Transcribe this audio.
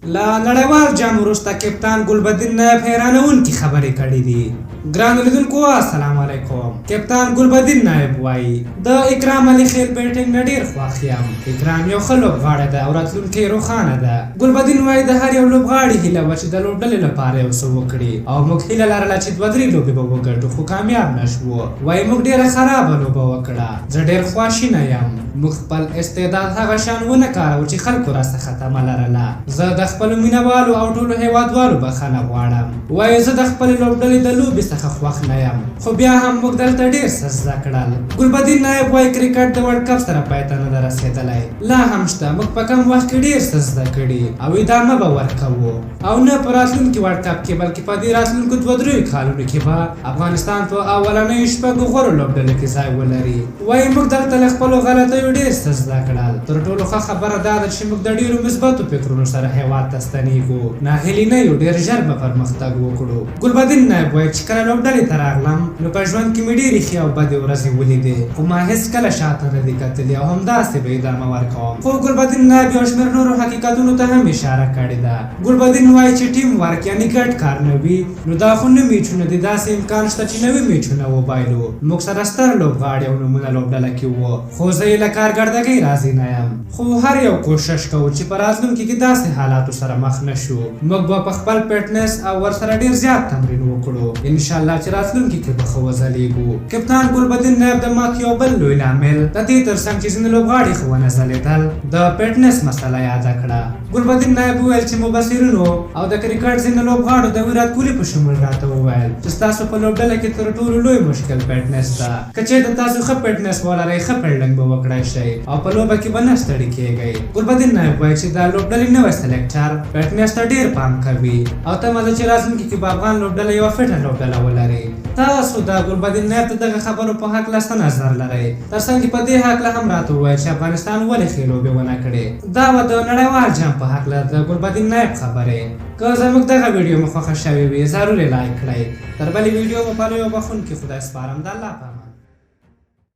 لا نړیوال جام وروسته کپتان ګلبدین نایب حیرانونکې خبرې کړې دي. ګرانو لیدونکو السلام علیکم. کپتان ګلبدین نایب وایي د اکرام علي خیل بیټنګ نه ډېر خوښ یم. اکرام یو ښه لوبغاړی ده او راتلونکې روښانه ده. ګلبدین وایي د هر یو لوبغاړي هیله وه چې د لوبډلې لپاره یو څه وکړي او موږ هیله لرله چې 2-3 لوبې به وګټو خو کامیاب نه شوو. وایي موږ ډېره خرابه لوبه وکړه. زه ډېر خواشینی یم. موږ خپل استعداد هغه شان ونه کارو چې خلکو راڅخه تمه لرله. زه د خپلو مینهوالو او ټولو هیوادوالو بخښنه غواړم. وایي زه د خپلې لوبډلې د لوبې څخه خوښ نه یم خو بیا هم موږ دلته ډېر څه زده کړل. ګلبدین نایب وایي کرکټ د ورلډ کپ سره پای ته نه ده رسېدلی. لا هم شته. موږ په کم وخت کې ډېر څه زده کړي او ادامه به ورکوو او نه په راتلونکي ورلډ کپ کې بلکې په دې راتلونکو 2-3 کالونو کې به افغانستان په اولنیو 6 غورو لوبډلو کې ځای ولري. وایي موږ دلته له خپلو غلطیو ډېر څه زده کړل. تر ټولو ښه خبره دا ده چې موږ د ډېرو مثبتو فکرونو سره هېواد ته ستنېږو. ناهیلي نه یو. ډېر ژر به پرمختګ وکړو. ګلبدین نایب وایي چې کله لوبډلې ته راغلم نو په ژوند کې مې ډېرې ښې او بدې ورځې ولیدې خو ما هېڅکله شاته نه دي کتلي او همداسې به ادامه ورکوم. خو ګلبدین نایب یو شمېر نورو حقیقتونو ته هم اشاره کړې ده. ګلبدین وایي چې ټیم ورک یعنې ګډ کار نه وي نو دا خو نه میچونه دي. داسې امکان شته چې نوي میچونه وبایلو. موږ سره ستر لوبغاړي او نومونه لوبډله کې وو خو زه یې له کارګردګۍ راضي نه یم. خو هر یو کوشش کوو چې په راتلونکي کې داسې حالاتو سره مخ نه شو. موږ به په خپل فټنس او ورسره ډېر زیات تمرین وکړو. انشاءالله چې راتلونکي کې به ښه وځلېږو. کپتان ګلبدین نایب د مات یو بل لوی لامل د دې تر څنګ چې ځینې لوبغاړي ښه ونه ځلېدل د فټنس مسله یاده کړه. ګلبدین نایب وویل چې مبصرینو او د کرکټ ځینې لوبغاړو د ویرات کوهلي په شمول راته وویل چې ستاسو په لوبډله کې تر ټولو لوی مشکل فټنس ده. که چېرته تاسو ښه فټنس ولرئ ښه فیلډینګ به وکړی شئ او په لوبه کې به نه ستړي کېږئ. ګلبدین نایب وایي چې د لوبډلې نوی سلیکټر فټنس ته ډېر پام کوي او تمه ده چې راتلونکي کې به افغان لوبډله یوه فټه لوبډله ولري. تاسو د ګلبدین نایب د دغه خبرو په هکله څه نظر لرئ؟ تر څنګ په دې هکله هم راته ووایئ چې افغانستان ولې ښې لوبې ونه کړې. دا وه د نړیوال جام په هکله د ګلبدین نایب خبرې. که زموږ دغه ویډیو مو خوښه شوې وي ضرور یې لایک کړئ. تر بلې ویډیو به په لویو بخښونکي خدای سپارم. د الله په